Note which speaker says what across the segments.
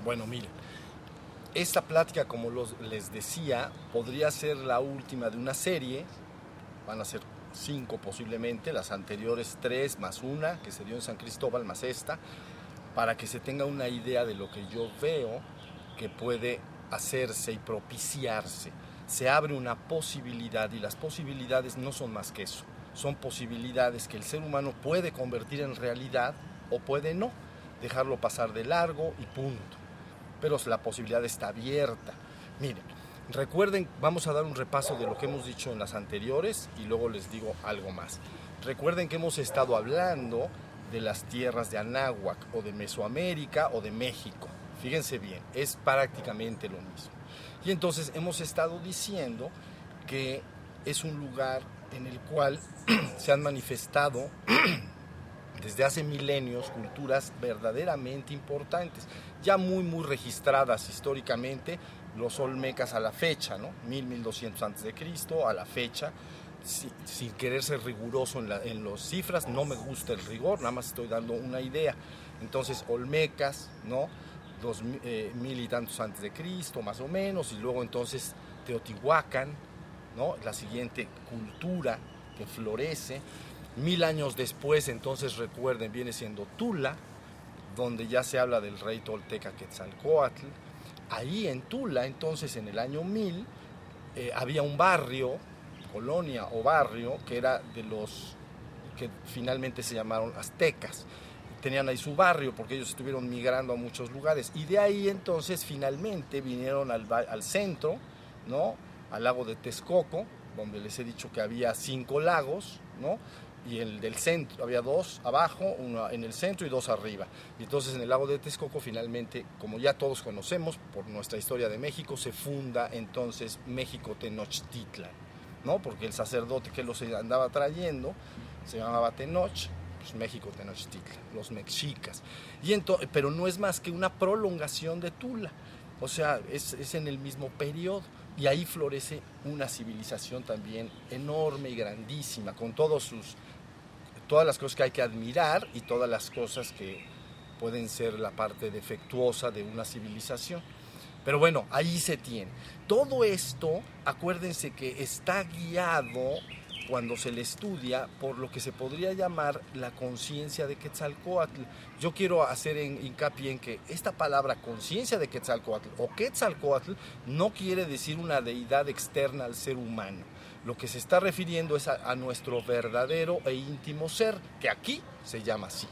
Speaker 1: Bueno, miren, esta plática, como les decía, podría ser la última de una serie. Van a ser 5 posiblemente, las anteriores 3 más una que se dio en San Cristóbal más esta, para que se tenga una idea de lo que yo veo que puede hacerse y propiciarse. Se abre una posibilidad, y las posibilidades no son más que eso. Son posibilidades que el ser humano puede convertir en realidad o puede no, dejarlo pasar de largo y punto. Pero la posibilidad está abierta. Miren, recuerden, vamos a dar un repaso de lo que hemos dicho en las anteriores y luego les digo algo más. Recuerden que hemos estado hablando de las tierras de Anáhuac o de Mesoamérica o de México. Fíjense bien, es prácticamente lo mismo. Y entonces hemos estado diciendo que es un lugar en el cual se han manifestado desde hace milenios culturas verdaderamente importantes, ya muy registradas históricamente, los olmecas a la fecha, ¿no? 1200 a.C. a la fecha, sin querer ser riguroso en las cifras, no me gusta el rigor, nada más estoy dando una idea. Entonces, olmecas, ¿no? 2000 y tantos antes de Cristo, más o menos, y luego entonces Teotihuacán, ¿no? La siguiente cultura que florece. 1000 años después, entonces recuerden, viene siendo Tula, donde ya se habla del rey tolteca Quetzalcóatl. Ahí en Tula, entonces en el año 1000, había un barrio, colonia o barrio, que era de los que finalmente se llamaron aztecas. Tenían ahí su barrio porque ellos estuvieron migrando a muchos lugares. Y de ahí entonces finalmente vinieron al centro, ¿no? Al lago de Texcoco, donde les he dicho que había 5 lagos, ¿no? Y el del centro, había 2 abajo, 1 en el centro y 2 arriba. Y entonces en el lago de Texcoco finalmente, como ya todos conocemos por nuestra historia de México, se funda entonces México Tenochtitlan, ¿no? Porque el sacerdote que los andaba trayendo se llamaba Tenoch, pues México Tenochtitlan, los mexicas. Pero no es más que una prolongación de Tula, o sea, es en el mismo periodo. Y ahí florece una civilización también enorme y grandísima, con todas las cosas que hay que admirar y todas las cosas que pueden ser la parte defectuosa de una civilización. Pero bueno, ahí se tiene. Todo esto, acuérdense que está guiado, cuando se le estudia, por lo que se podría llamar la conciencia de Quetzalcóatl. Yo quiero hacer hincapié en que esta palabra conciencia de Quetzalcóatl o Quetzalcóatl no quiere decir una deidad externa al ser humano. Lo que se está refiriendo es a nuestro verdadero e íntimo ser, que aquí se llama así.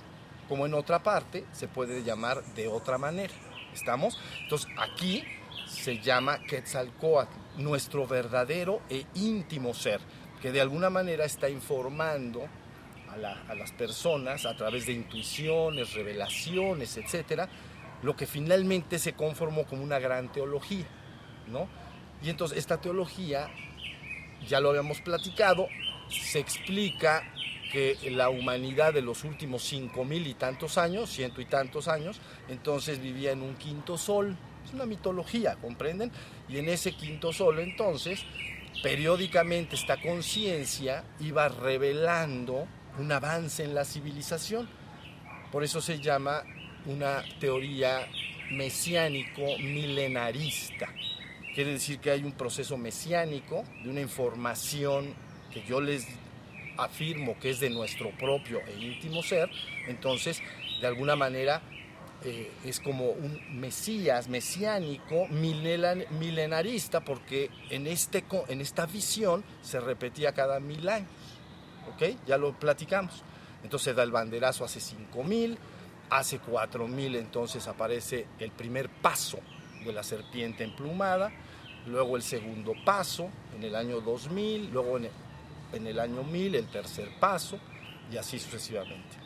Speaker 1: Como en otra parte se puede llamar de otra manera. ¿Estamos? Entonces aquí se llama Quetzalcóatl, nuestro verdadero e íntimo ser, que de alguna manera está informando a las personas a través de intuiciones, revelaciones, etcétera, lo que finalmente se conformó como una gran teología, ¿no? Y entonces esta teología, ya lo habíamos platicado, se explica que la humanidad de los últimos 5000 y tantos años, 100 y tantos años, entonces vivía en un quinto sol. Es una mitología, ¿comprenden? Y en ese quinto sol, entonces, periódicamente esta conciencia iba revelando un avance en la civilización. Por eso se llama una teoría mesiánico-milenarista. Quiere decir que hay un proceso mesiánico de una información que yo les afirmo que es de nuestro propio e íntimo ser. Entonces, de alguna manera, es como un mesías mesiánico milenarista, porque en esta visión se repetía cada 1000 años. ¿Ok? Ya lo platicamos. Entonces da el banderazo hace 5000, hace 4000 entonces aparece el primer paso de la serpiente emplumada, luego el segundo paso en el año 2000, luego en el año 1000 el tercer paso, y así sucesivamente.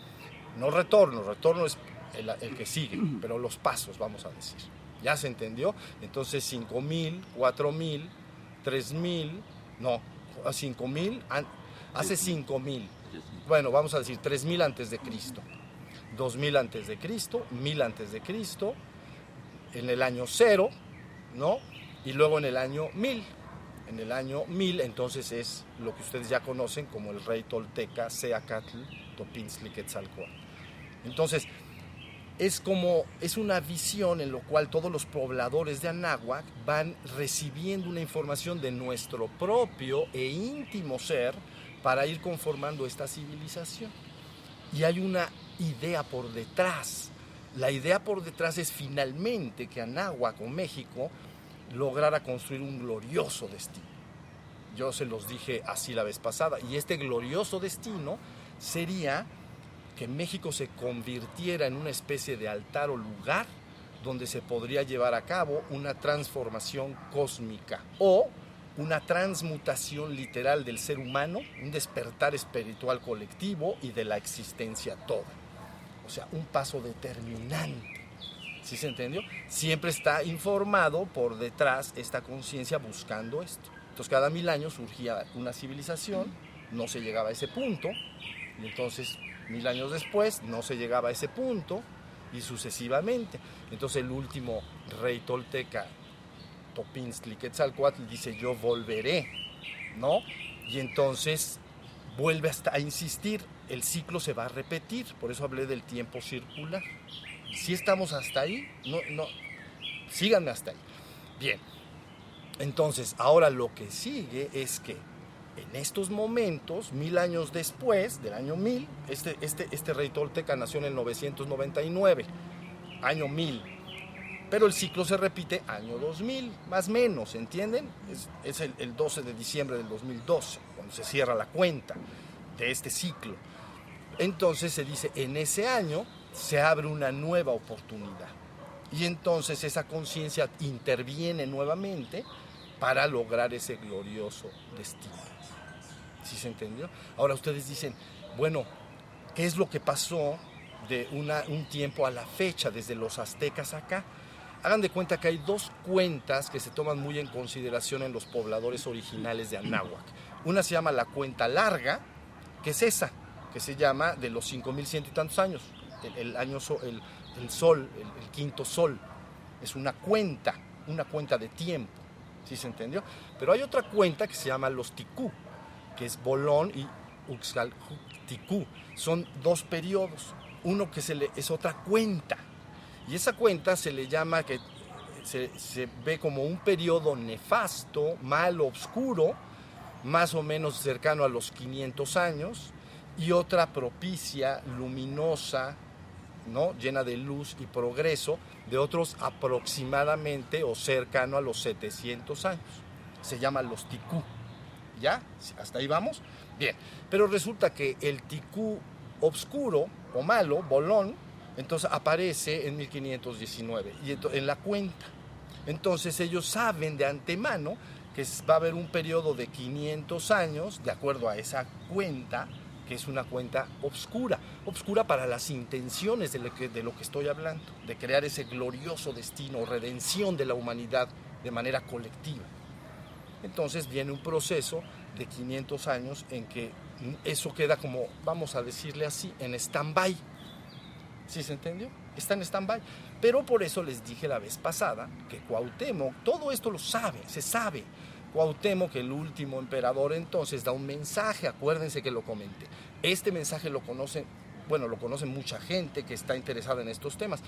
Speaker 1: No retorno es el que sigue, pero los pasos, vamos a decir. ¿Ya se entendió? Entonces 5000, 4000, 3000, no, 5000, hace 5000. Bueno, vamos a decir 3000 antes de Cristo, 2000 antes de Cristo, 1000 antes de Cristo, en el año 0, ¿no? Y luego en el año 1000. En el año 1000 entonces es lo que ustedes ya conocen como el rey tolteca Seacatl Topintzli Quetzalcóatl. Entonces, es una visión en la cual todos los pobladores de Anáhuac van recibiendo una información de nuestro propio e íntimo ser para ir conformando esta civilización. Y hay una idea por detrás. La idea por detrás es finalmente que Anáhuac o México lograra construir un glorioso destino. Yo se los dije así la vez pasada, y este glorioso destino sería que México se convirtiera en una especie de altar o lugar donde se podría llevar a cabo una transformación cósmica o una transmutación literal del ser humano, un despertar espiritual colectivo y de la existencia toda. O sea, un paso determinante. ¿Sí se entendió? Siempre está informado por detrás esta conciencia buscando esto. Entonces, cada 1000 años surgía una civilización, no se llegaba a ese punto, y entonces 1000 años después no se llegaba a ese punto, y sucesivamente. Entonces el último rey tolteca, Topinzli Quetzalcóatl, dice: yo volveré, ¿no? Y entonces vuelve hasta a insistir, el ciclo se va a repetir, por eso hablé del tiempo circular. Si estamos hasta ahí, no, síganme hasta ahí. Bien, entonces ahora lo que sigue es que en estos momentos, 1000 años después, del año 1000, este rey tolteca nació en el 999, año 1000, pero el ciclo se repite año 2000, más o menos, ¿entienden? Es el 12 de diciembre del 2012, cuando se cierra la cuenta de este ciclo. Entonces se dice, en ese año se abre una nueva oportunidad, y entonces esa conciencia interviene nuevamente para lograr ese glorioso destino. ¿Sí se entendió? Ahora ustedes dicen, bueno, ¿qué es lo que pasó de un tiempo a la fecha, desde los aztecas acá? Hagan de cuenta que hay dos cuentas que se toman muy en consideración en los pobladores originales de Anáhuac. Una se llama la cuenta larga, que es esa, que se llama de los 5100 y tantos años, el sol, el quinto sol. Es una cuenta de tiempo, ¿sí se entendió? Pero hay otra cuenta que se llama los ticú, que es Bolón y Uxcaljuticú. Son dos periodos, uno que es otra cuenta, y esa cuenta se le llama, que se ve como un periodo nefasto, malo, oscuro, más o menos cercano a los 500 años, y otra propicia, luminosa, ¿no? Llena de luz y progreso, de otros aproximadamente o cercano a los 700 años. Se llama los ticú. ¿Ya? ¿Hasta ahí vamos? Bien, pero resulta que el ticú obscuro o malo, Bolón, entonces aparece en 1519 y en la cuenta. Entonces ellos saben de antemano que va a haber un periodo de 500 años, de acuerdo a esa cuenta, que es una cuenta obscura para las intenciones de lo que estoy hablando, de crear ese glorioso destino, redención de la humanidad de manera colectiva. Entonces viene un proceso de 500 años en que eso queda como, vamos a decirle así, en stand-by. ¿Sí se entendió? Está en stand-by. Pero por eso les dije la vez pasada que Cuauhtémoc, todo esto lo sabe, se sabe. Cuauhtémoc, el último emperador, entonces da un mensaje, acuérdense que lo comenté. Este mensaje lo conoce mucha gente que está interesada en estos temas.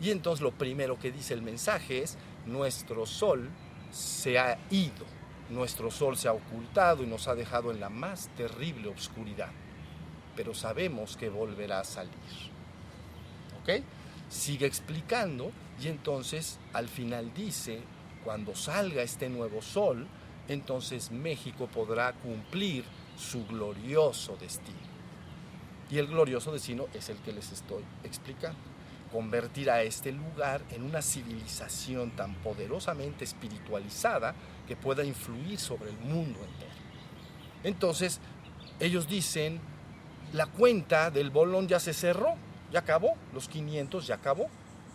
Speaker 1: Y entonces lo primero que dice el mensaje es: nuestro sol se ha ido. Nuestro sol se ha ocultado y nos ha dejado en la más terrible oscuridad, pero sabemos que volverá a salir. ¿Ok? Sigue explicando, y entonces al final dice: cuando salga este nuevo sol, entonces México podrá cumplir su glorioso destino. Y el glorioso destino es el que les estoy explicando: convertir a este lugar en una civilización tan poderosamente espiritualizada que pueda influir sobre el mundo entero. Entonces, ellos dicen, la cuenta del Bolón ya se cerró, ya acabó, los 500 ya acabó,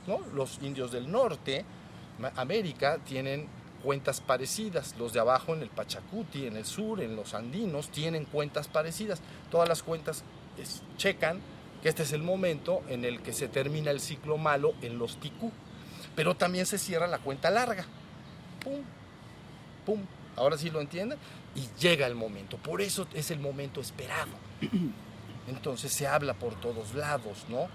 Speaker 1: ¿no? Los indios del norte, América, tienen cuentas parecidas, los de abajo en el Pachacuti, en el sur, en los andinos, tienen cuentas parecidas. Todas las cuentas checan que este es el momento en el que se termina el ciclo malo en los ticú, pero también se cierra la cuenta larga. Pum, pum, ahora sí lo entienden, y llega el momento, por eso es el momento esperado. Entonces se habla por todos lados, ¿no?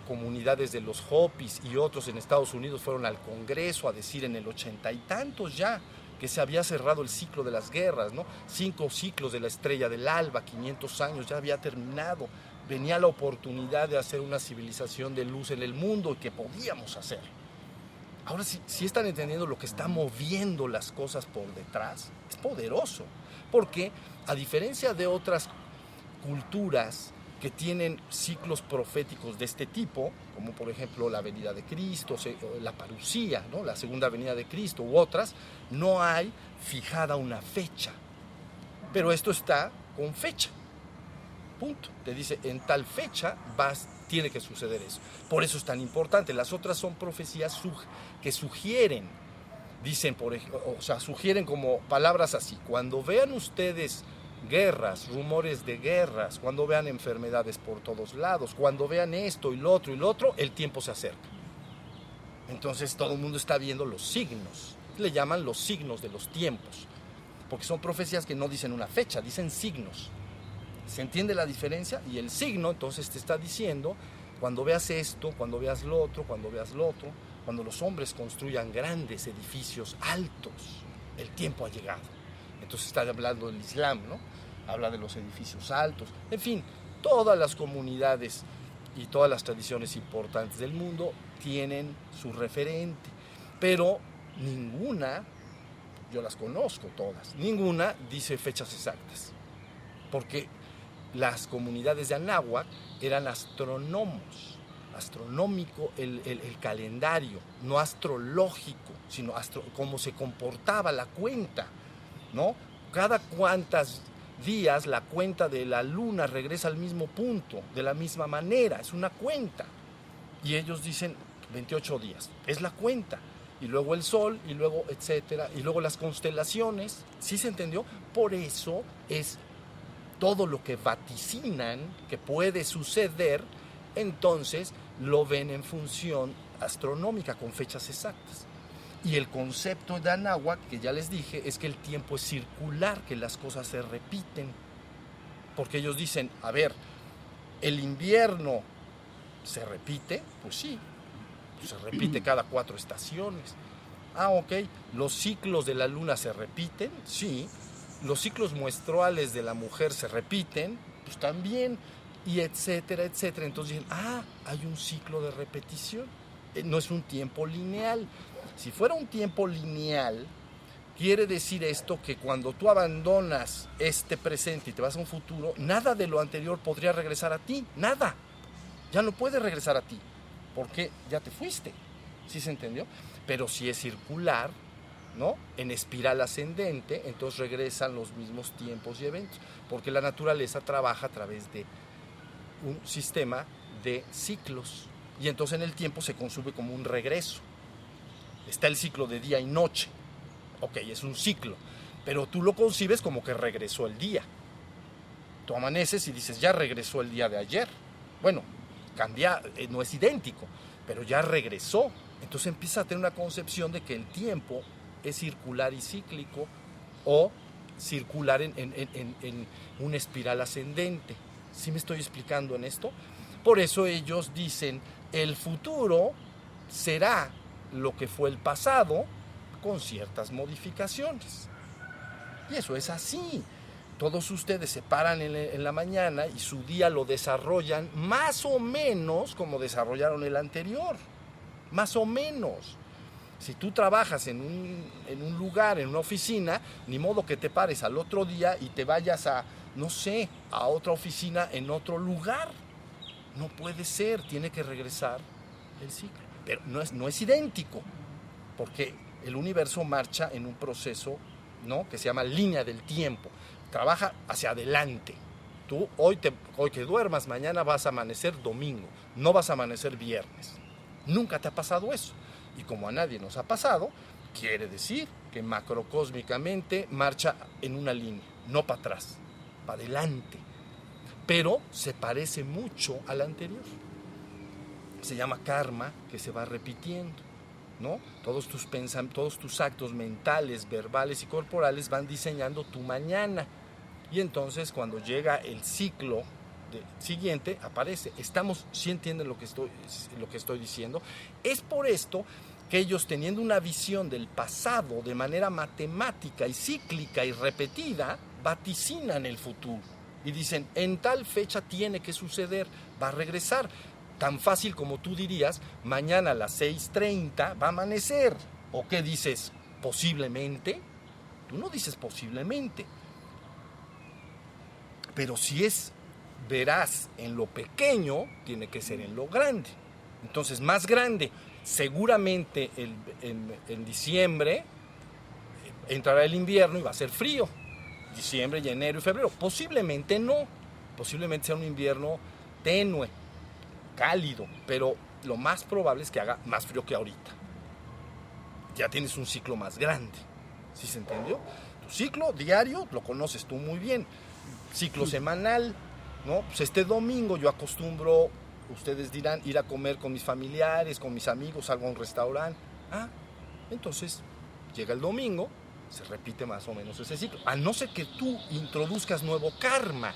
Speaker 1: comunidades de los Hopis y otros en Estados Unidos fueron al Congreso a decir en el 80 y tantos ya que se había cerrado el ciclo de las guerras, ¿no? 5 ciclos de la estrella del alba, 500 años, ya había terminado. Venía la oportunidad de hacer una civilización de luz en el mundo y que podíamos hacer. Ahora, si están entendiendo lo que está moviendo las cosas por detrás, es poderoso. Porque, a diferencia de otras culturas que tienen ciclos proféticos de este tipo, como por ejemplo la venida de Cristo, la parucía, ¿no? La segunda venida de Cristo u otras, no hay fijada una fecha. Pero esto está con fecha. Punto. Te dice, en tal fecha tiene que suceder eso. Por eso es tan importante. Las otras son profecías que sugieren, dicen, sugieren como palabras así. Cuando vean ustedes guerras, rumores de guerras, cuando vean enfermedades por todos lados, cuando vean esto y lo otro, el tiempo se acerca. Entonces todo el mundo está viendo los signos. Le llaman los signos de los tiempos. Porque son profecías que no dicen una fecha, dicen signos. ¿Se entiende la diferencia? Y el signo entonces te está diciendo, cuando veas esto, cuando veas lo otro, cuando veas lo otro, cuando los hombres construyan grandes edificios altos, el tiempo ha llegado. Entonces está hablando del Islam, ¿no? Habla de los edificios altos. En fin, todas las comunidades y todas las tradiciones importantes del mundo tienen su referente. Pero ninguna, yo las conozco todas, ninguna dice fechas exactas. Porque las comunidades de Anáhuac eran astrónomos, astronómico el calendario, no astrológico, sino cómo se comportaba la cuenta, ¿no? Cada cuantos días la cuenta de la luna regresa al mismo punto, de la misma manera, es una cuenta. Y ellos dicen 28 días, es la cuenta. Y luego el sol, y luego etcétera, y luego las constelaciones, ¿sí se entendió? Por eso es todo lo que vaticinan que puede suceder, entonces lo ven en función astronómica, con fechas exactas. Y el concepto de Anáhuac, que ya les dije, es que el tiempo es circular, que las cosas se repiten. Porque ellos dicen, a ver, ¿el invierno se repite? Pues sí, se repite cada 4 estaciones. Ah, ok, ¿los ciclos de la luna se repiten? Sí. ¿Los ciclos menstruales de la mujer se repiten? Pues también, y etcétera, etcétera. Entonces dicen, hay un ciclo de repetición. No es un tiempo lineal. Si fuera un tiempo lineal, quiere decir esto que cuando tú abandonas este presente y te vas a un futuro, nada de lo anterior podría regresar a ti, nada. Ya no puede regresar a ti, porque ya te fuiste. ¿Sí se entendió? Pero si es circular, ¿no? En espiral ascendente, entonces regresan los mismos tiempos y eventos, porque la naturaleza trabaja a través de un sistema de ciclos, y entonces en el tiempo se consume como un regreso. Está el ciclo de día y noche, ok, es un ciclo, pero tú lo concibes como que regresó el día. Tú amaneces y dices, ya regresó el día de ayer. Bueno, cambia, no es idéntico, pero ya regresó. Entonces empieza a tener una concepción de que el tiempo es circular y cíclico, o circular en una espiral ascendente. ¿Sí me estoy explicando en esto? Por eso ellos dicen, el futuro será lo que fue el pasado con ciertas modificaciones. Y eso es así. Todos ustedes se paran en la mañana y su día lo desarrollan más o menos como desarrollaron el anterior. Más o menos. Si tú trabajas en un lugar, en una oficina, ni modo que te pares al otro día y te vayas a, no sé, a otra oficina en otro lugar. No puede ser, tiene que regresar el ciclo. Pero no es idéntico, porque el universo marcha en un proceso, ¿no?, que se llama línea del tiempo. Trabaja hacia adelante. Tú hoy que duermas, mañana vas a amanecer domingo, no vas a amanecer viernes. Nunca te ha pasado eso. Y como a nadie nos ha pasado, quiere decir que macrocósmicamente marcha en una línea, no para atrás, para adelante. Pero se parece mucho al anterior. Se llama karma, que se va repitiendo, ¿no? Todos tus actos mentales, verbales y corporales van diseñando tu mañana. Y entonces cuando llega el ciclo siguiente aparece. ¿Sí entienden lo que estoy diciendo? Es por esto que ellos, teniendo una visión del pasado de manera matemática y cíclica y repetida, vaticinan el futuro y dicen, en tal fecha tiene que suceder, va a regresar. Tan fácil como tú dirías, mañana a las 6:30 va a amanecer. ¿O qué dices? ¿Posiblemente? Tú no dices posiblemente. Pero si es veraz en lo pequeño, tiene que ser en lo grande. Entonces, más grande. Seguramente en diciembre entrará el invierno y va a ser frío. Diciembre, enero y febrero. Posiblemente no. Posiblemente sea un invierno tenue, cálido, pero lo más probable es que haga más frío que ahorita. Ya tienes un ciclo más grande. ¿Sí se entendió? Tu ciclo diario lo conoces tú muy bien. Ciclo semanal, ¿no? Pues este domingo yo acostumbro, ustedes dirán, ir a comer con mis familiares, con mis amigos, salgo a un restaurante. Entonces llega el domingo, se repite más o menos ese ciclo. A no ser que tú introduzcas nuevo karma,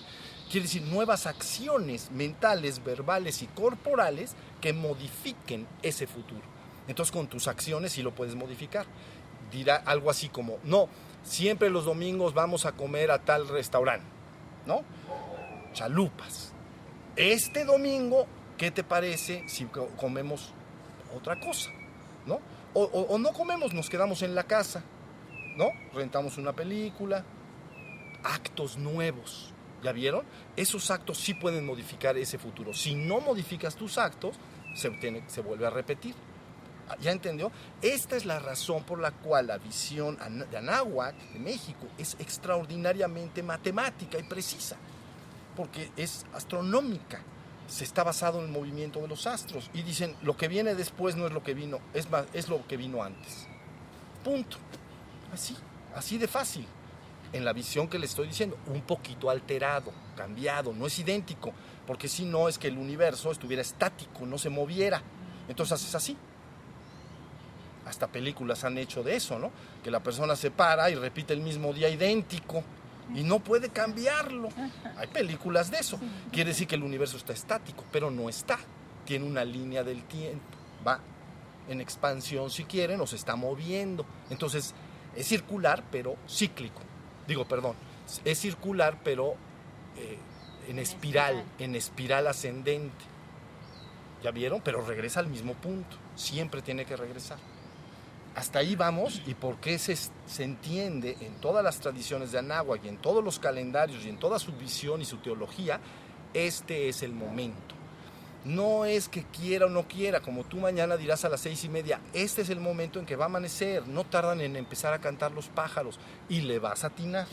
Speaker 1: quiere decir nuevas acciones mentales, verbales y corporales que modifiquen ese futuro. Entonces con tus acciones sí lo puedes modificar. Dirá algo así como, no, siempre los domingos vamos a comer a tal restaurante, ¿no? Chalupas. Este domingo, ¿qué te parece si comemos otra cosa? ¿No? O no comemos, nos quedamos en la casa, ¿no? Rentamos una película. Actos nuevos, ¿ya vieron? Esos actos sí pueden modificar ese futuro. Si no modificas tus actos, se vuelve a repetir. ¿Ya entendió? Esta es la razón por la cual la visión de Anáhuac, de México, es extraordinariamente matemática y precisa, porque es astronómica. Se está basado en el movimiento de los astros. Y dicen, lo que viene después no es lo que vino, es lo que vino antes. Punto. Así de fácil. En la visión que le estoy diciendo, un poquito alterado, cambiado, no es idéntico, porque si no es que el universo estuviera estático, no se moviera. Entonces es así. Hasta películas han hecho de eso, ¿no? Que la persona se para y repite el mismo día idéntico y no puede cambiarlo. Hay películas de eso. Quiere decir que el universo está estático, pero no está. Tiene una línea del tiempo. Va en expansión, si quieren, o se está moviendo. Entonces, es circular, pero cíclico. Es circular, pero en espiral ascendente. ¿Ya vieron? Pero regresa al mismo punto. Siempre tiene que regresar. Hasta ahí vamos, y por qué se entiende en todas las tradiciones de Anáhuac y en todos los calendarios y en toda su visión y su teología, este es el momento. No es que quiera o no quiera, como tú mañana dirás a las 6:30, este es el momento en que va a amanecer, no tardan en empezar a cantar los pájaros y le vas a atinar.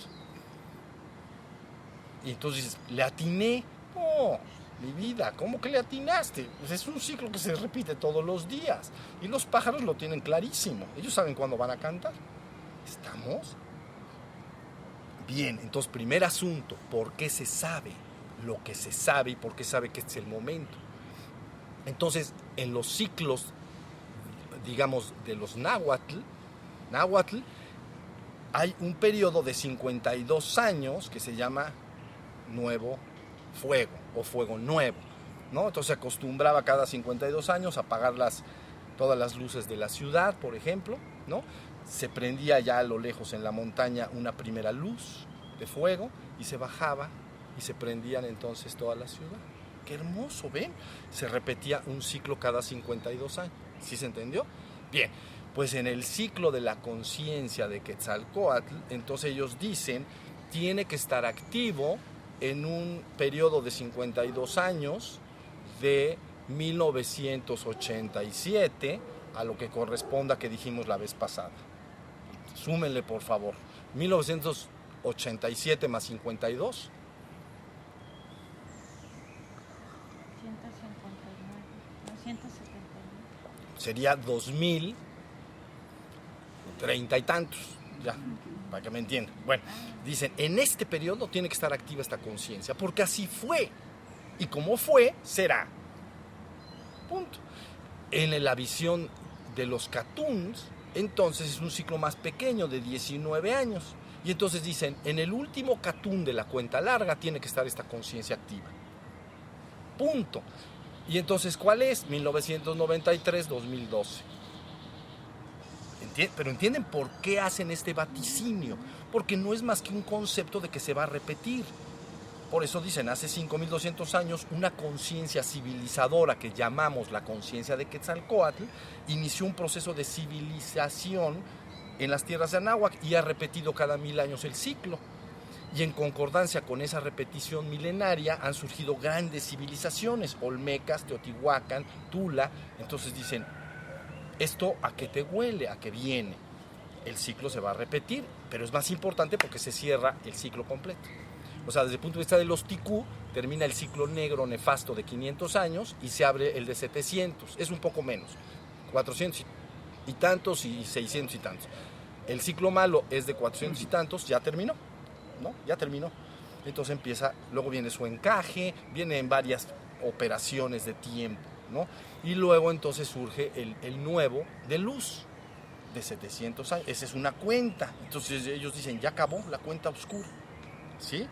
Speaker 1: Y entonces dices, ¿le atiné? No, mi vida, ¿cómo que le atinaste? Pues es un ciclo que se repite todos los días y los pájaros lo tienen clarísimo, ellos saben cuándo van a cantar. ¿Estamos? Bien, entonces primer asunto, ¿por qué se sabe lo que se sabe y por qué sabe que este es el momento? Entonces, en los ciclos, digamos, de los náhuatl, hay un periodo de 52 años que se llama Nuevo Fuego o Fuego Nuevo, ¿no? Entonces se acostumbraba cada 52 años a apagar todas las luces de la ciudad, por ejemplo, ¿no? Se prendía ya a lo lejos en la montaña una primera luz de fuego y se bajaba y se prendían entonces toda la ciudad. ¡Qué hermoso! ¿Ven? Se repetía un ciclo cada 52 años. ¿Sí se entendió? Bien, pues en el ciclo de la conciencia de Quetzalcóatl, entonces ellos dicen, tiene que estar activo en un periodo de 52 años de 1987 a lo que corresponda que dijimos la vez pasada. Súmenle, por favor. 1987 más 52.
Speaker 2: 179.
Speaker 1: Sería 2030 y tantos, ya, para que me entiendan. Bueno, dicen, en este periodo tiene que estar activa esta conciencia, porque así fue, y como fue, será. Punto. En la visión de los Catuns, entonces es un ciclo más pequeño, de 19 años, y entonces dicen, en el último Catún de la cuenta larga tiene que estar esta conciencia activa. punto. Y entonces, ¿cuál es? 1993-2012. Pero ¿entienden por qué hacen este vaticinio? Porque no es más que un concepto de que se va a repetir. Por eso dicen, hace 5.200 años, una conciencia civilizadora que llamamos la conciencia de Quetzalcóatl inició un proceso de civilización en las tierras de Anáhuac y ha repetido cada 1000 años el ciclo. Y en concordancia con esa repetición milenaria han surgido grandes civilizaciones, olmecas, Teotihuacán, Tula. Entonces dicen, ¿esto a qué te huele? ¿A qué viene? El ciclo se va a repetir, pero es más importante porque se cierra el ciclo completo. O sea, desde el punto de vista de los ticú, termina el ciclo negro nefasto de 500 años y se abre el de 700. Es un poco menos, 400 y tantos y 600 y tantos. El ciclo malo es de 400 y tantos, ya terminó, ¿no? Ya terminó. Entonces empieza, luego viene su encaje, viene en varias operaciones de tiempo, ¿no? Y luego entonces surge el nuevo de luz, de 700 años. Esa es una cuenta. Entonces ellos dicen, ya acabó la cuenta oscura, ¿sí?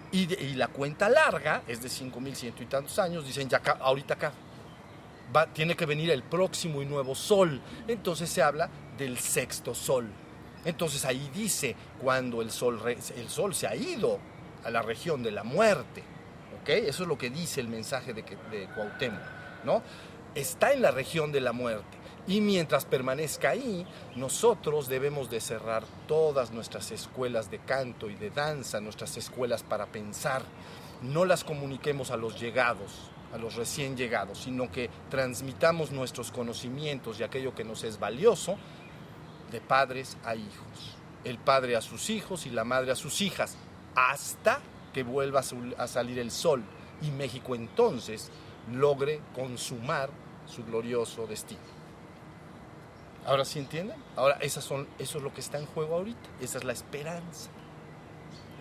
Speaker 1: Y la cuenta larga es de 5.100 y tantos años. Dicen, ya ahorita acá tiene que venir el próximo y nuevo sol. Entonces se habla del sexto sol. Entonces ahí dice, cuando el sol se ha ido a la región de la muerte, ¿ok? Eso es lo que dice el mensaje de Cuauhtémoc, ¿no? Está en la región de la muerte. Y mientras permanezca ahí, nosotros debemos de cerrar todas nuestras escuelas de canto y de danza, nuestras escuelas para pensar. No las comuniquemos a los llegados, a los recién llegados, sino que transmitamos nuestros conocimientos y aquello que nos es valioso de padres a hijos. El padre a sus hijos y la madre a sus hijas, hasta que vuelva a salir el sol y México entonces logre consumar su glorioso destino. ¿Ahora sí entienden? Ahora eso es lo que está en juego ahorita. Esa es la esperanza.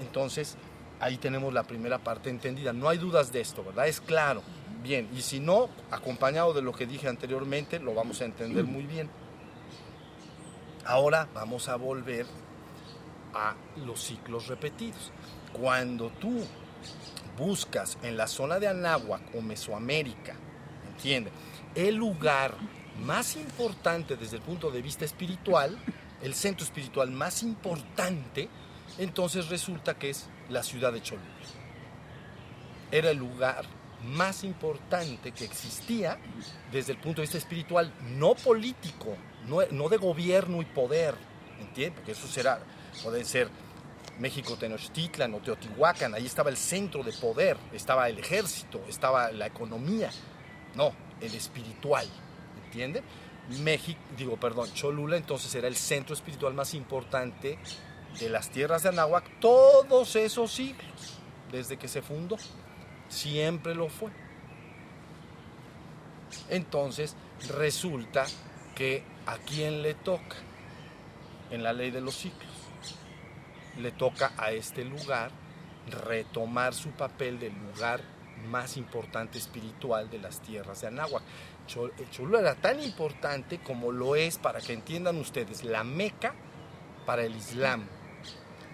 Speaker 1: Entonces, ahí tenemos la primera parte entendida. No hay dudas de esto, ¿verdad? Es claro. Bien, y si no, acompañado de lo que dije anteriormente, lo vamos a entender muy bien. Ahora vamos a volver a los ciclos repetidos. Cuando tú buscas en la zona de Anáhuac o Mesoamérica, ¿entiendes? El lugar más importante desde el punto de vista espiritual, el centro espiritual más importante, entonces resulta que es la ciudad de Cholula. Era el lugar más importante que existía desde el punto de vista espiritual, no político, no de gobierno y poder, ¿entiendes? Porque eso puede ser México Tenochtitlan o Teotihuacán, ahí estaba el centro de poder, estaba el ejército, estaba la economía, no, el espiritual. ¿Entienden? Cholula entonces era el centro espiritual más importante de las tierras de Anáhuac todos esos siglos, desde que se fundó, siempre lo fue. Entonces resulta que ¿a quién le toca? En la ley de los ciclos, le toca a este lugar retomar su papel del lugar más importante espiritual de las tierras de Anáhuac. Cholula era tan importante como lo es, para que entiendan ustedes, la Meca para el Islam,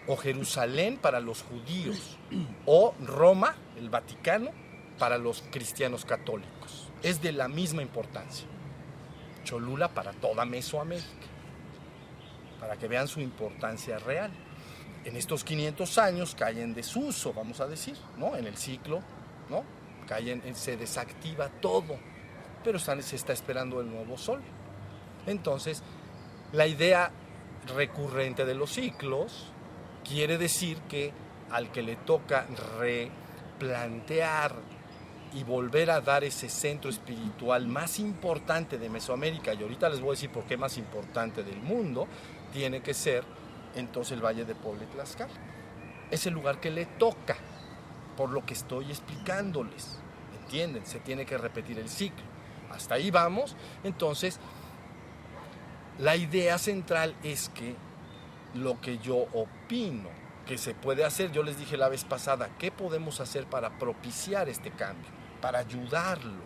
Speaker 1: o Jerusalén para los judíos, o Roma, el Vaticano, para los cristianos católicos. Es de la misma importancia. Cholula para toda Mesoamérica, para que vean su importancia real. En estos 500 años cae en desuso, vamos a decir, ¿no? En el ciclo, ¿no? Se desactiva todo, pero se está esperando el nuevo sol. Entonces, la idea recurrente de los ciclos quiere decir que al que le toca replantear y volver a dar ese centro espiritual más importante de Mesoamérica, y ahorita les voy a decir por qué más importante del mundo, tiene que ser entonces el Valle de Puebla y Tlaxcala. Es el lugar que le toca, por lo que estoy explicándoles, ¿entienden? Se tiene que repetir el ciclo. Hasta ahí vamos. Entonces, la idea central es que lo que yo opino que se puede hacer, yo les dije la vez pasada, ¿qué podemos hacer para propiciar este cambio? Para ayudarlo,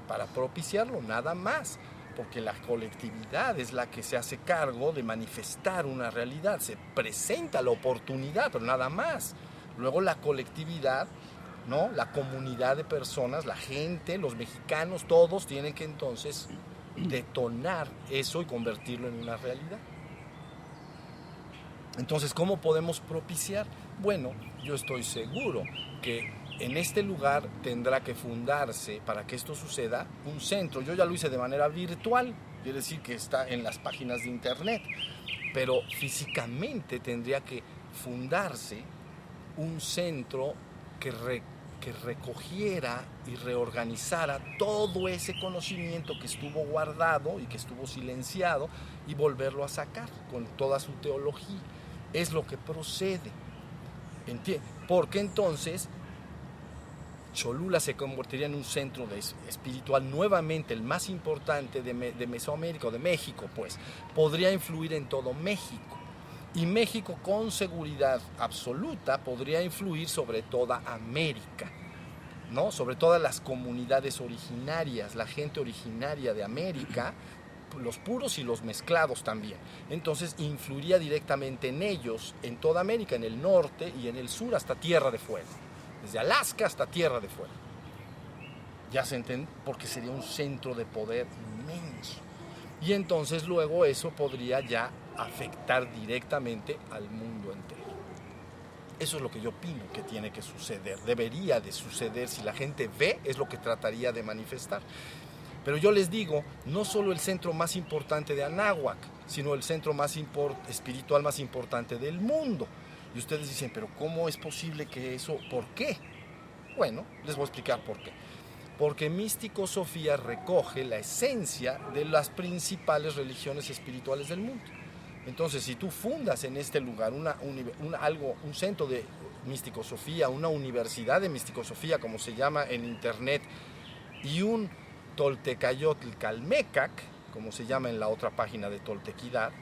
Speaker 1: para propiciarlo, nada más. Porque la colectividad es la que se hace cargo de manifestar una realidad, se presenta la oportunidad, pero nada más. Luego la colectividad ¿no? La comunidad de personas, la gente, los mexicanos, todos tienen que entonces detonar eso y convertirlo en una realidad. Entonces, ¿cómo podemos propiciar? Bueno, yo estoy seguro que en este lugar tendrá que fundarse, para que esto suceda, un centro. Yo ya lo hice de manera virtual, quiere decir que está en las páginas de internet, pero físicamente tendría que fundarse un centro que recogiera y reorganizara todo ese conocimiento que estuvo guardado y que estuvo silenciado y volverlo a sacar con toda su teología. Es lo que procede. Porque entonces Cholula se convertiría en un centro espiritual nuevamente, el más importante de Mesoamérica, o de México, pues. Podría influir en todo México. Y México, con seguridad absoluta, podría influir sobre toda América, ¿no? Sobre todas las comunidades originarias, la gente originaria de América, los puros y los mezclados también. Entonces influiría directamente en ellos, en toda América, en el norte y en el sur, hasta Tierra de Fuego. Desde Alaska hasta Tierra de Fuego. Ya se entiende, porque sería un centro de poder inmenso. Y entonces luego eso podría ya afectar directamente al mundo entero. Eso es lo que yo opino que tiene que suceder. Debería de suceder. Si la gente ve, es lo que trataría de manifestar. Pero yo les digo, no solo el centro más importante de Anáhuac, sino el centro más espiritual más importante del mundo. Y ustedes dicen, pero ¿cómo es posible que eso? ¿Por qué? Bueno, les voy a explicar por qué. Porque Místico-Sofía recoge la esencia de las principales religiones espirituales del mundo. Entonces, si tú fundas en este lugar un centro de Místico-Sofía, una universidad de Místico-Sofía, como se llama en internet, y un Toltecayotl Calmecac, como se llama en la otra página de Toltequidad,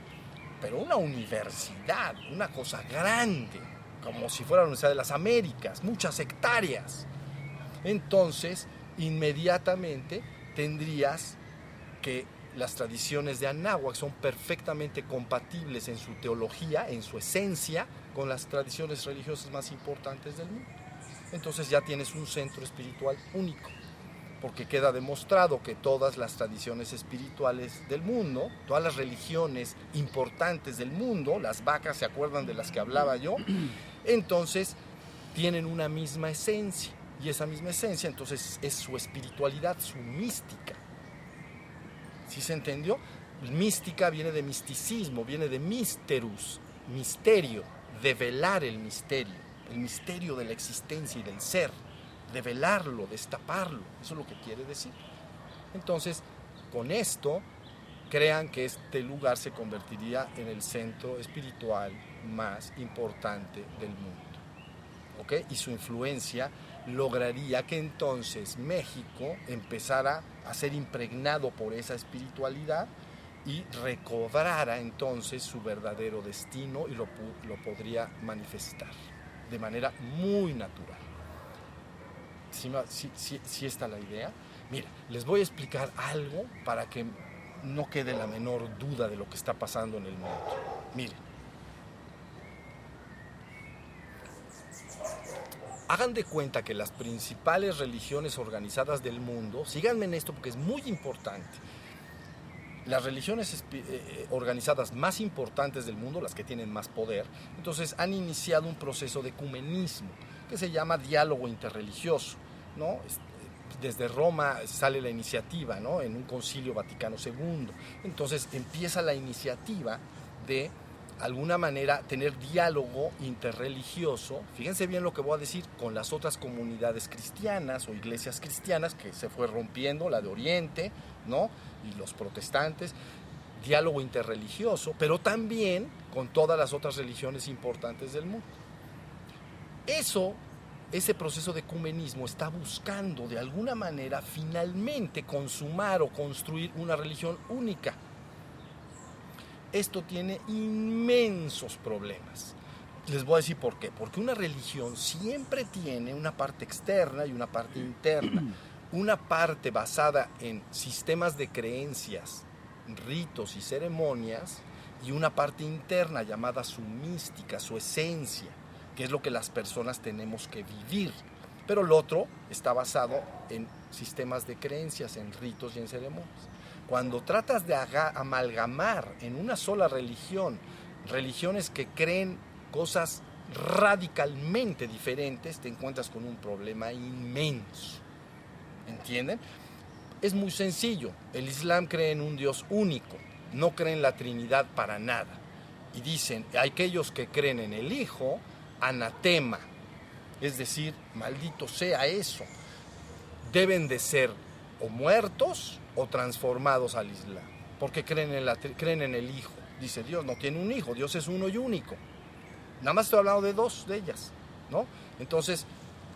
Speaker 1: pero una universidad, una cosa grande, como si fuera la Universidad de las Américas, muchas hectáreas. Entonces, inmediatamente tendrías que las tradiciones de Anáhuac son perfectamente compatibles en su teología, en su esencia, con las tradiciones religiosas más importantes del mundo. Entonces ya tienes un centro espiritual único, porque queda demostrado que todas las tradiciones espirituales del mundo, todas las religiones importantes del mundo, las vacas, ¿se acuerdan de las que hablaba yo? Entonces tienen una misma esencia, y esa misma esencia entonces es su espiritualidad, su mística. ¿Sí se entendió? Mística viene de misticismo, viene de misterus, misterio, develar el misterio de la existencia y del ser. Develarlo, destaparlo, eso es lo que quiere decir. Entonces, con esto, crean que este lugar se convertiría en el centro espiritual más importante del mundo, ¿ok? Y su influencia lograría que entonces México empezara a ser impregnado por esa espiritualidad y recobrara entonces su verdadero destino y lo podría manifestar de manera muy natural. ¿Sí está la idea? Mira, les voy a explicar algo para que no quede la menor duda de lo que está pasando en el mundo. Miren, hagan de cuenta que las principales religiones organizadas del mundo, síganme en esto porque es muy importante, las religiones organizadas más importantes del mundo, las que tienen más poder, entonces han iniciado un proceso de ecumenismo que se llama diálogo interreligioso, ¿no? Desde Roma sale la iniciativa, ¿no? En un concilio Vaticano II. Entonces empieza la iniciativa de alguna manera tener diálogo interreligioso, fíjense bien lo que voy a decir, con las otras comunidades cristianas o iglesias cristianas que se fue rompiendo, la de Oriente, ¿no? Y los protestantes, diálogo interreligioso, pero también con todas las otras religiones importantes del mundo. Ese proceso de ecumenismo está buscando de alguna manera finalmente consumar o construir una religión única. Esto tiene inmensos problemas. Les voy a decir por qué. Porque una religión siempre tiene una parte externa y una parte interna. Una parte basada en sistemas de creencias, ritos y ceremonias, y una parte interna llamada su mística, su esencia, que es lo que las personas tenemos que vivir. Pero el otro está basado en sistemas de creencias, en ritos y en ceremonias. Cuando tratas de amalgamar en una sola religión, religiones que creen cosas radicalmente diferentes, te encuentras con un problema inmenso. ¿Entienden? Es muy sencillo. El Islam cree en un Dios único, no cree en la Trinidad para nada. Y dicen, aquellos que creen en el Hijo, anatema, es decir, maldito sea eso, deben de ser o muertos o transformados al Islam, porque creen en el Hijo. Dice, Dios no tiene un hijo, Dios es uno y único. Nada más estoy hablando de dos de ellas, ¿no? Entonces,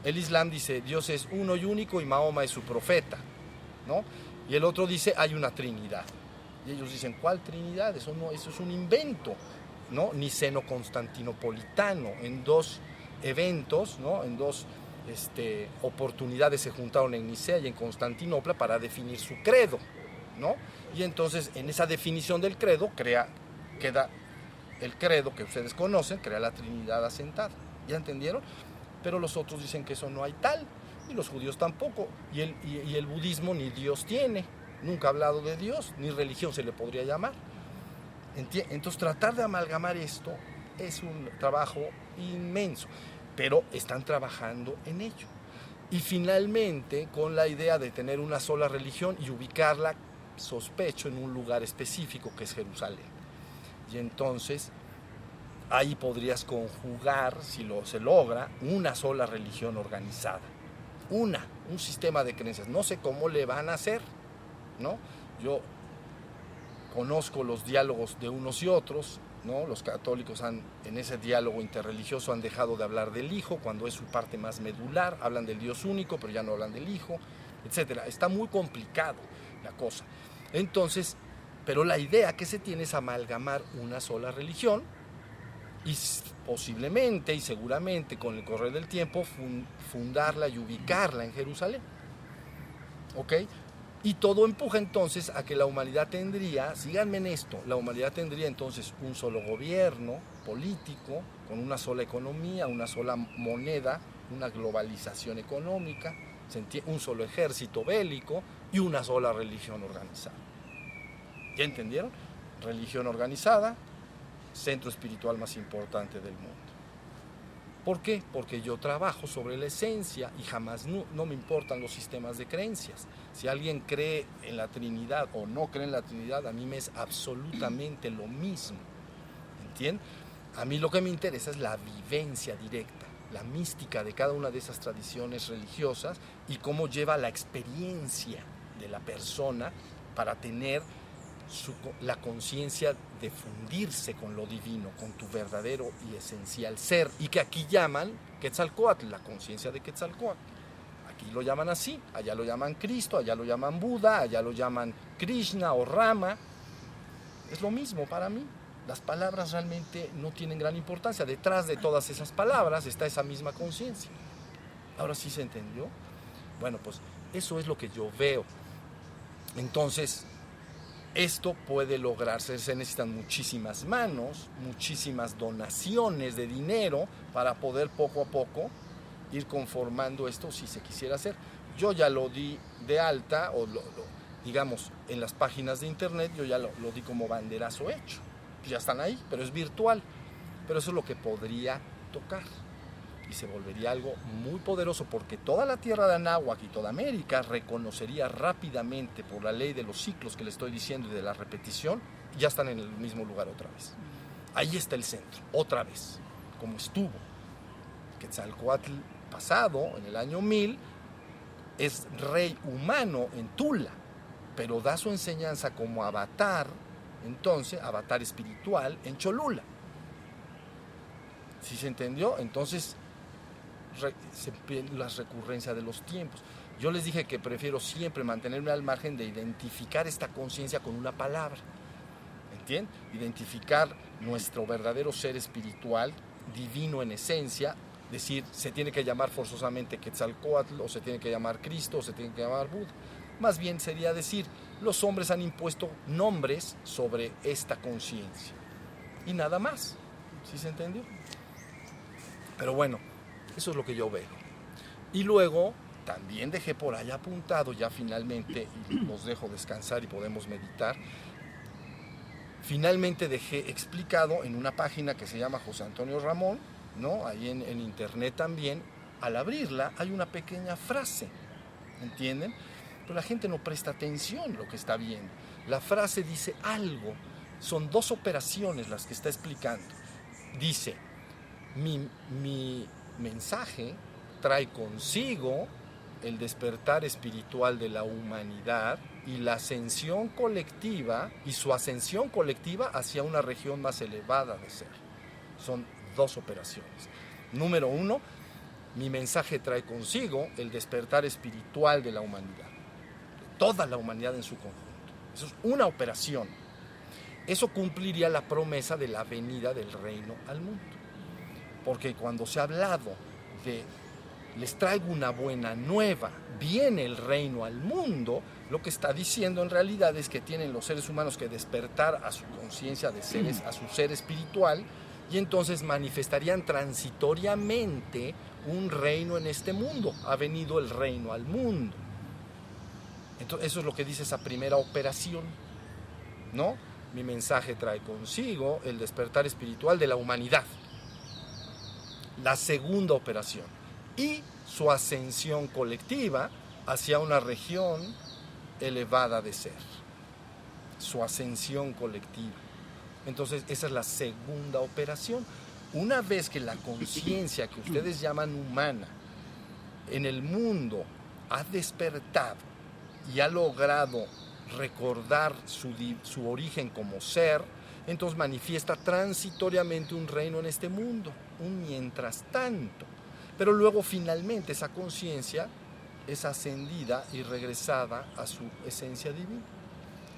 Speaker 1: el Islam dice, Dios es uno y único y Mahoma es su profeta, ¿no? Y el otro dice, hay una Trinidad. Y ellos dicen, ¿cuál Trinidad? Eso es un invento, ¿no? Niceno-constantinopolitano. En dos eventos, ¿no? En dos oportunidades se juntaron en Nicea y en Constantinopla para definir su credo, ¿no? Y entonces, en esa definición del credo, queda el credo que ustedes conocen, crea la Trinidad asentada. ¿Ya entendieron? Pero los otros dicen que eso no hay tal, y los judíos tampoco, y el budismo ni Dios tiene, nunca ha hablado de Dios, ni religión se le podría llamar. Entonces tratar de amalgamar esto es un trabajo inmenso, pero están trabajando en ello. Y finalmente, con la idea de tener una sola religión y ubicarla, sospecho, en un lugar específico que es Jerusalén. Y entonces ahí podrías conjugar, si se logra, una sola religión organizada. Un sistema de creencias. No sé cómo le van a hacer, ¿no? Yo conozco los diálogos de unos y otros, ¿no? Los católicos en ese diálogo interreligioso han dejado de hablar del Hijo cuando es su parte más medular, hablan del Dios único, pero ya no hablan del Hijo, etc. Está muy complicado la cosa. Entonces, pero la idea que se tiene es amalgamar una sola religión y posiblemente y seguramente con el correr del tiempo fundarla y ubicarla en Jerusalén. ¿Ok? Y todo empuja entonces a que la humanidad tendría, síganme en esto, la humanidad tendría entonces un solo gobierno político, con una sola economía, una sola moneda, una globalización económica, un solo ejército bélico y una sola religión organizada. ¿Ya entendieron? Religión organizada, centro espiritual más importante del mundo. ¿Por qué? Porque yo trabajo sobre la esencia y jamás no me importan los sistemas de creencias. Si alguien cree en la Trinidad o no cree en la Trinidad, a mí me es absolutamente lo mismo. ¿Entienden? A mí lo que me interesa es la vivencia directa, la mística de cada una de esas tradiciones religiosas y cómo lleva la experiencia de la persona para tener la conciencia de fundirse con lo divino, con tu verdadero y esencial ser, y que aquí llaman Quetzalcóatl, la conciencia de Quetzalcóatl. Aquí lo llaman así, allá lo llaman Cristo, allá lo llaman Buda, allá lo llaman Krishna o Rama. Es lo mismo para mí. Las palabras realmente no tienen gran importancia. Detrás de todas esas palabras está esa misma conciencia. ¿Ahora sí se entendió? Bueno, pues eso es lo que yo veo. Entonces, esto puede lograrse, se necesitan muchísimas manos, muchísimas donaciones de dinero para poder poco a poco ir conformando esto si se quisiera hacer. Yo ya lo di de alta, o digamos, en las páginas de internet, yo ya lo di como banderazo hecho. Ya están ahí, pero es virtual. Pero eso es lo que podría tocar. Y se volvería algo muy poderoso porque toda la tierra de Anáhuac y toda América reconocería rápidamente por la ley de los ciclos que le estoy diciendo y de la repetición, ya están en el mismo lugar otra vez. Ahí está el centro, otra vez, como estuvo. Quetzalcóatl pasado, en el año 1000, es rey humano en Tula, pero da su enseñanza como avatar, entonces, avatar espiritual en Cholula. ¿Sí se entendió? Entonces, las recurrencias de los tiempos. Yo les dije que prefiero siempre mantenerme al margen de identificar esta conciencia con una palabra. ¿Entienden? Identificar nuestro verdadero ser espiritual, divino en esencia, decir, se tiene que llamar forzosamente Quetzalcóatl, o se tiene que llamar Cristo, o se tiene que llamar Buda. Más bien sería decir, los hombres han impuesto nombres sobre esta conciencia. Y nada más. ¿Sí se entendió? Pero bueno, eso es lo que yo veo. Y luego también dejé por ahí apuntado, ya finalmente, y los dejo descansar y podemos meditar, finalmente dejé explicado en una página que se llama José Antonio Ramón, ¿no? Ahí en internet también, al abrirla hay una pequeña frase, ¿entienden? Pero la gente no presta atención a lo que está viendo. La frase dice algo, son 2 operaciones las que está explicando. Dice, mi mensaje trae consigo el despertar espiritual de la humanidad y la ascensión colectiva, y su ascensión colectiva hacia una región más elevada de ser. Son 2 operaciones. Número 1, mi mensaje trae consigo el despertar espiritual de la humanidad, de toda la humanidad en su conjunto. Eso es una operación. Eso cumpliría la promesa de la venida del reino al mundo. Porque cuando se ha hablado de les traigo una buena nueva, viene el reino al mundo, lo que está diciendo en realidad es que tienen los seres humanos que despertar a su conciencia de seres, a su ser espiritual, y entonces manifestarían transitoriamente un reino en este mundo. Ha venido el reino al mundo. Entonces, eso es lo que dice esa primera operación, ¿no? Mi mensaje trae consigo el despertar espiritual de la humanidad. La segunda operación, y su ascensión colectiva hacia una región elevada de ser. Su ascensión colectiva. Entonces, esa es la segunda operación. Una vez que la conciencia que ustedes llaman humana en el mundo ha despertado y ha logrado recordar su origen como ser, entonces manifiesta transitoriamente un reino en este mundo, un mientras tanto. Pero luego finalmente esa conciencia es ascendida y regresada a su esencia divina.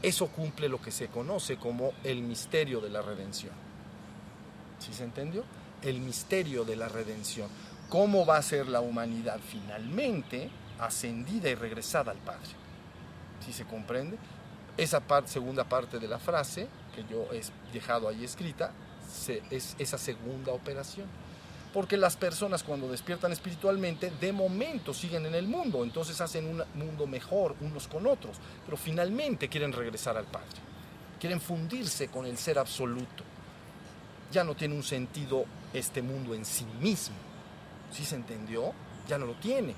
Speaker 1: Eso cumple lo que se conoce como el misterio de la redención. ¿Sí se entendió? El misterio de la redención. ¿Cómo va a ser la humanidad finalmente ascendida y regresada al Padre? ¿Sí se comprende? Esa segunda parte de la frase, que yo he dejado ahí escrita, es esa segunda operación. Porque las personas cuando despiertan espiritualmente, de momento siguen en el mundo, entonces hacen un mundo mejor unos con otros, pero finalmente quieren regresar al Padre, quieren fundirse con el ser absoluto. Ya no tiene un sentido este mundo en sí mismo. ¿Sí se entendió? Ya no lo tiene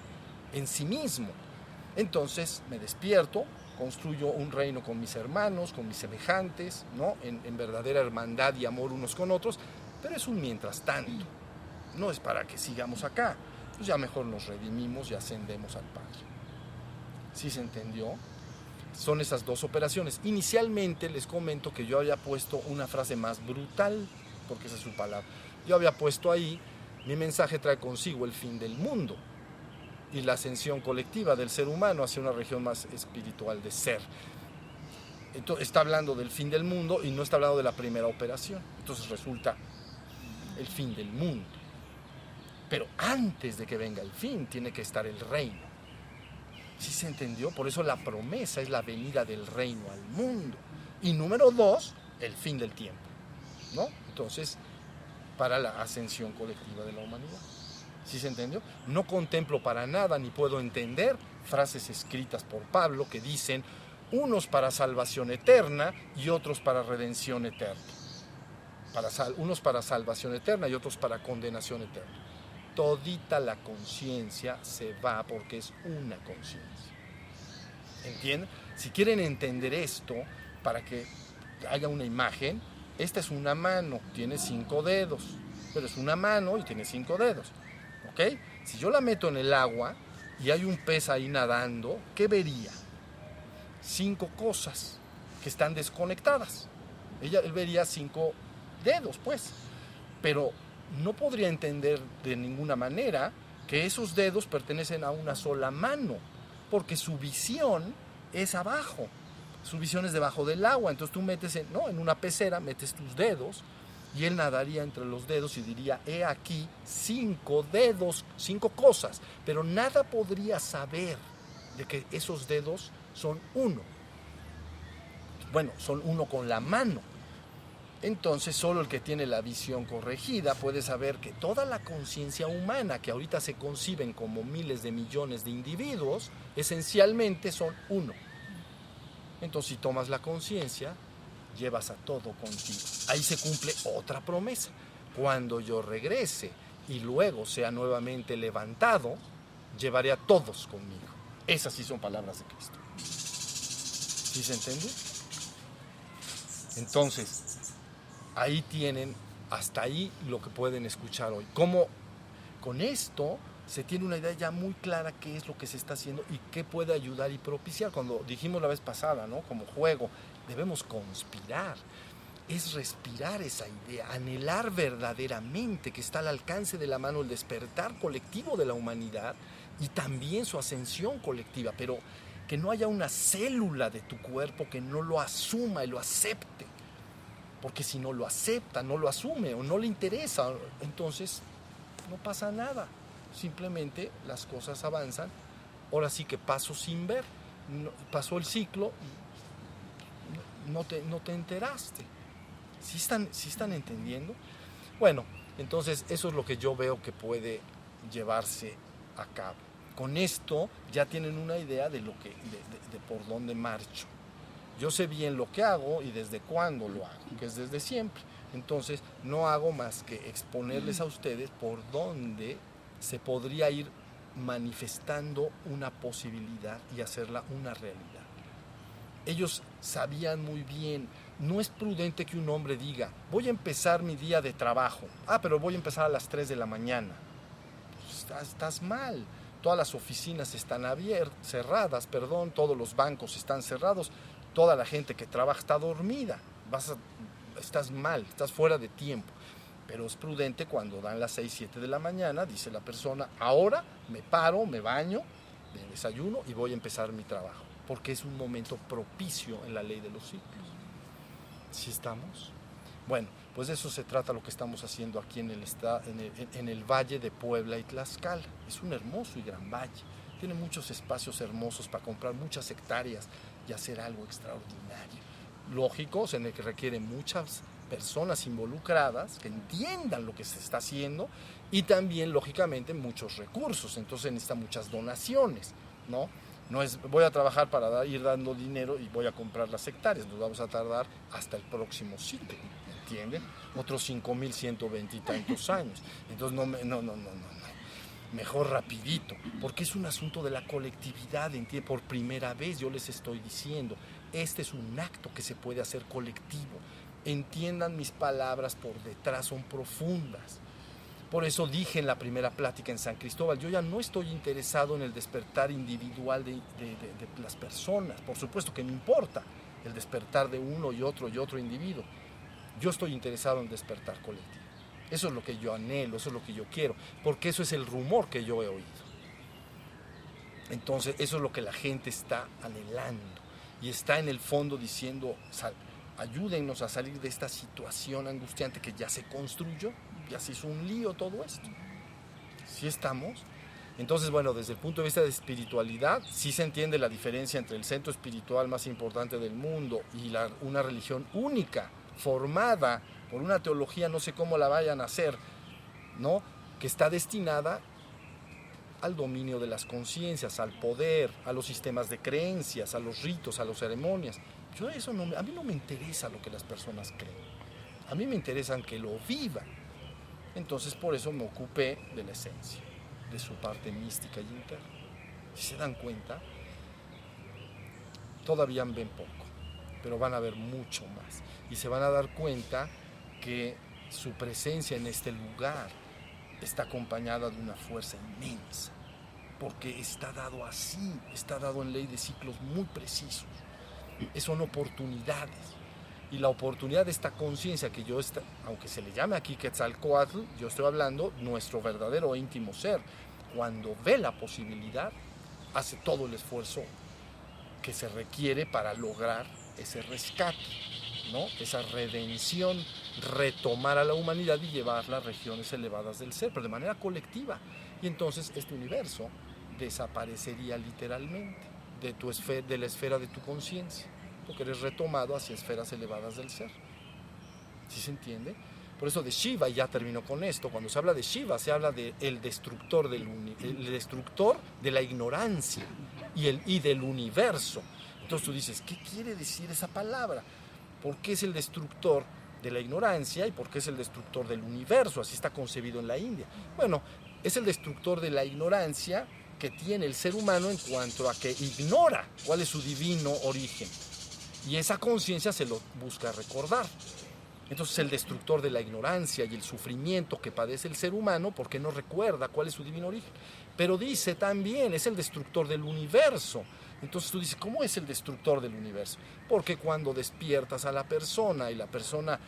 Speaker 1: en sí mismo. Entonces me despierto, construyo un reino con mis hermanos, con mis semejantes, ¿no? En verdadera hermandad y amor unos con otros, pero es un mientras tanto. No es para que sigamos acá, pues ya mejor nos redimimos y ascendemos al Padre. ¿Sí se entendió? Son esas 2 operaciones. Inicialmente les comento que yo había puesto una frase más brutal, porque esa es su palabra. Yo había puesto ahí, mi mensaje trae consigo el fin del mundo y la ascensión colectiva del ser humano hacia una región más espiritual de ser. Entonces está hablando del fin del mundo y no está hablando de la primera operación. Entonces resulta el fin del mundo. Pero antes de que venga el fin, tiene que estar el reino. ¿Sí se entendió? Por eso la promesa es la venida del reino al mundo. Y número 2, el fin del tiempo, ¿no? Entonces, para la ascensión colectiva de la humanidad. ¿Sí se entendió? No contemplo para nada, ni puedo entender frases escritas por Pablo que dicen unos para salvación eterna y otros para redención eterna. Unos para salvación eterna y otros para condenación eterna. Todita la conciencia se va porque es una conciencia. ¿Entienden? Si quieren entender esto, para que haya una imagen, esta es una mano, tiene 5 dedos, pero es una mano y tiene 5 dedos. ¿Ok? Si yo la meto en el agua y hay un pez ahí nadando, ¿qué vería? 5 cosas que están desconectadas. Él vería 5 dedos, pues, pero no podría entender de ninguna manera que esos dedos pertenecen a una sola mano, porque su visión es abajo, su visión es debajo del agua. Entonces tú metes en una pecera, metes tus dedos y él nadaría entre los dedos y diría, he aquí 5 dedos, 5 cosas, pero nada podría saber de que esos dedos son uno. Bueno, son uno con la mano. Entonces solo el que tiene la visión corregida puede saber que toda la conciencia humana, que ahorita se conciben como miles de millones de individuos, esencialmente son uno. Entonces si tomas la conciencia, llevas a todo contigo. Ahí se cumple otra promesa. Cuando yo regrese y luego sea nuevamente levantado, llevaré a todos conmigo. Esas sí son palabras de Cristo. ¿Sí se entiende? Entonces, ahí tienen, hasta ahí lo que pueden escuchar hoy. Cómo con esto se tiene una idea ya muy clara qué es lo que se está haciendo y qué puede ayudar y propiciar. Cuando dijimos la vez pasada, ¿no? Como juego, debemos conspirar. Es respirar esa idea, anhelar verdaderamente que está al alcance de la mano el despertar colectivo de la humanidad y también su ascensión colectiva, pero que no haya una célula de tu cuerpo que no lo asuma y lo acepte. Porque si no lo acepta, no lo asume o no le interesa, entonces no pasa nada. Simplemente las cosas avanzan. Ahora sí que paso sin ver. Pasó el ciclo y no te enteraste. ¿Sí están entendiendo? Bueno, entonces eso es lo que yo veo que puede llevarse a cabo. Con esto ya tienen una idea de por dónde marcho. Yo sé bien lo que hago y desde cuándo lo hago, que es desde siempre. Entonces no hago más que exponerles a ustedes por dónde se podría ir manifestando una posibilidad y hacerla una realidad. Ellos sabían muy bien, no es prudente que un hombre diga, voy a empezar mi día de trabajo, pero voy a empezar a las 3 de la mañana. Pues estás mal. Todas las oficinas están cerradas, todos los bancos están cerrados, toda la gente que trabaja está dormida, estás mal, estás fuera de tiempo. Pero es prudente cuando dan las 6, 7 de la mañana, dice la persona, ahora me paro, me baño, me desayuno y voy a empezar mi trabajo, porque es un momento propicio en la ley de los ciclos. ¿Sí estamos? Bueno, pues de eso se trata lo que estamos haciendo aquí en el Valle de Puebla y Tlaxcala. Es un hermoso y gran valle. Tiene muchos espacios hermosos para comprar muchas hectáreas y hacer algo extraordinario. Lógico, en el que requiere muchas personas involucradas que entiendan lo que se está haciendo y también, lógicamente, muchos recursos. Entonces necesita muchas donaciones, ¿no? No es voy a trabajar para ir dando dinero y voy a comprar las hectáreas. Nos vamos a tardar hasta el próximo ciclo, ¿entienden? Otros 5,120 y tantos años. Entonces no. Mejor rapidito, porque es un asunto de la colectividad, ¿entienden? Por primera vez yo les estoy diciendo, este es un acto que se puede hacer colectivo. Entiendan mis palabras por detrás, son profundas. Por eso dije en la primera plática en San Cristóbal, yo ya no estoy interesado en el despertar individual de las personas. Por supuesto que me importa el despertar de uno y otro individuo. Yo estoy interesado en el despertar colectivo. Eso es lo que yo anhelo, eso es lo que yo quiero, porque eso es el rumor que yo he oído. Entonces, eso es lo que la gente está anhelando y está en el fondo diciendo, ayúdennos a salir de esta situación angustiante que ya se construyó. Ya se hizo un lío todo esto. ¿Sí estamos? Entonces, bueno, desde el punto de vista de espiritualidad, sí se entiende la diferencia entre el centro espiritual más importante del mundo y una religión única, formada por una teología, no sé cómo la vayan a hacer, ¿no? Que está destinada al dominio de las conciencias, al poder, a los sistemas de creencias, a los ritos, a las ceremonias. A mí no me interesa lo que las personas creen. A mí me interesa que lo vivan. Entonces por eso me ocupé de la esencia, de su parte mística y interna. Si se dan cuenta, todavía ven poco, pero van a ver mucho más. Y se van a dar cuenta que su presencia en este lugar está acompañada de una fuerza inmensa, porque está dado así, está dado en ley de ciclos muy precisos. Son oportunidades. Y la oportunidad de esta conciencia que aunque se le llame aquí Quetzalcóatl, yo estoy hablando nuestro verdadero íntimo ser. Cuando ve la posibilidad, hace todo el esfuerzo que se requiere para lograr ese rescate, ¿no? Esa redención, retomar a la humanidad y llevarla a regiones elevadas del ser, pero de manera colectiva. Y entonces este universo desaparecería literalmente de la esfera de tu conciencia, porque eres retomado hacia esferas elevadas del ser. ¿Sí se entiende? Por eso de Shiva, y ya termino con esto, cuando se habla de Shiva, se habla de el destructor, el destructor de la ignorancia y del universo. Entonces tú dices, ¿qué quiere decir esa palabra? ¿Por qué es el destructor de la ignorancia y por qué es el destructor del universo? Así está concebido en la India. Bueno, es el destructor de la ignorancia que tiene el ser humano en cuanto a que ignora cuál es su divino origen. Y esa conciencia se lo busca recordar. Entonces el destructor de la ignorancia y el sufrimiento que padece el ser humano porque no recuerda cuál es su divino origen. Pero dice también, es el destructor del universo. Entonces tú dices, ¿cómo es el destructor del universo? Porque cuando despiertas a la persona y la persona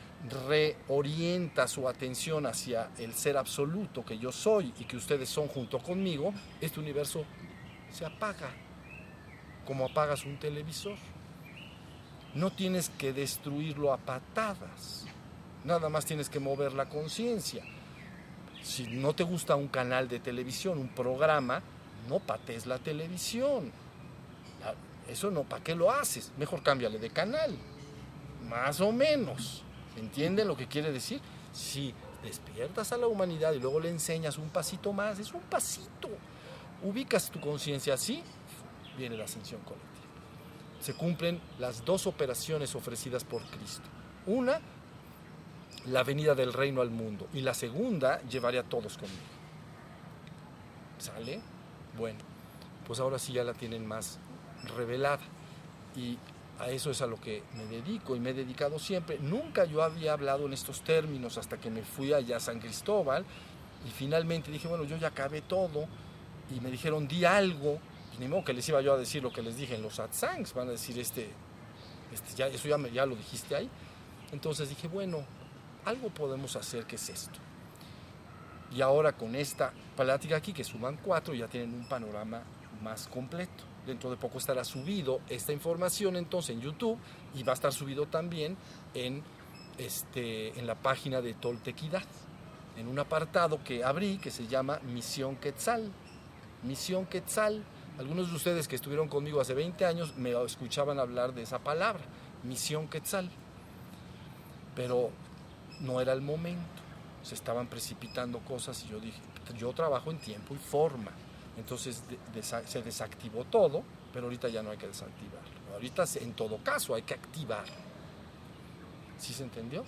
Speaker 1: reorienta su atención hacia el ser absoluto que yo soy y que ustedes son junto conmigo, este universo se apaga, como apagas un televisor. No tienes que destruirlo a patadas, nada más tienes que mover la conciencia. Si no te gusta un canal de televisión, un programa, no patees la televisión. Eso no, ¿para qué lo haces? Mejor cámbiale de canal, más o menos. ¿Entienden lo que quiere decir? Si despiertas a la humanidad y luego le enseñas un pasito más, es un pasito. Ubicas tu conciencia así, viene la ascensión colectiva. Se cumplen las dos operaciones ofrecidas por Cristo. Una, la venida del reino al mundo. Y la segunda, llevaré a todos conmigo. ¿Sale? Bueno, pues ahora sí ya la tienen más revelada. Y a eso es a lo que me dedico y me he dedicado siempre. Nunca yo había hablado en estos términos hasta que me fui allá a San Cristóbal. Y finalmente dije, bueno, yo ya acabé todo. Y me dijeron, di algo. Ni modo que les iba yo a decir lo que les dije en los satsangs, van a decir eso ya lo dijiste ahí. Entonces dije, bueno, algo podemos hacer, que es esto. Y ahora con esta plática aquí, que suman 4, ya tienen un panorama más completo. Dentro de poco estará subido esta información entonces en YouTube y va a estar subido también en la página de Toltequidad, en un apartado que abrí que se llama Misión Quetzal. Misión Quetzal. Algunos de ustedes que estuvieron conmigo hace 20 años me escuchaban hablar de esa palabra, Misión Quetzal. Pero no era el momento, se estaban precipitando cosas y yo dije, yo trabajo en tiempo y forma. Entonces se desactivó todo, pero ahorita ya no hay que desactivarlo. Ahorita en todo caso hay que activar. ¿Sí se entendió?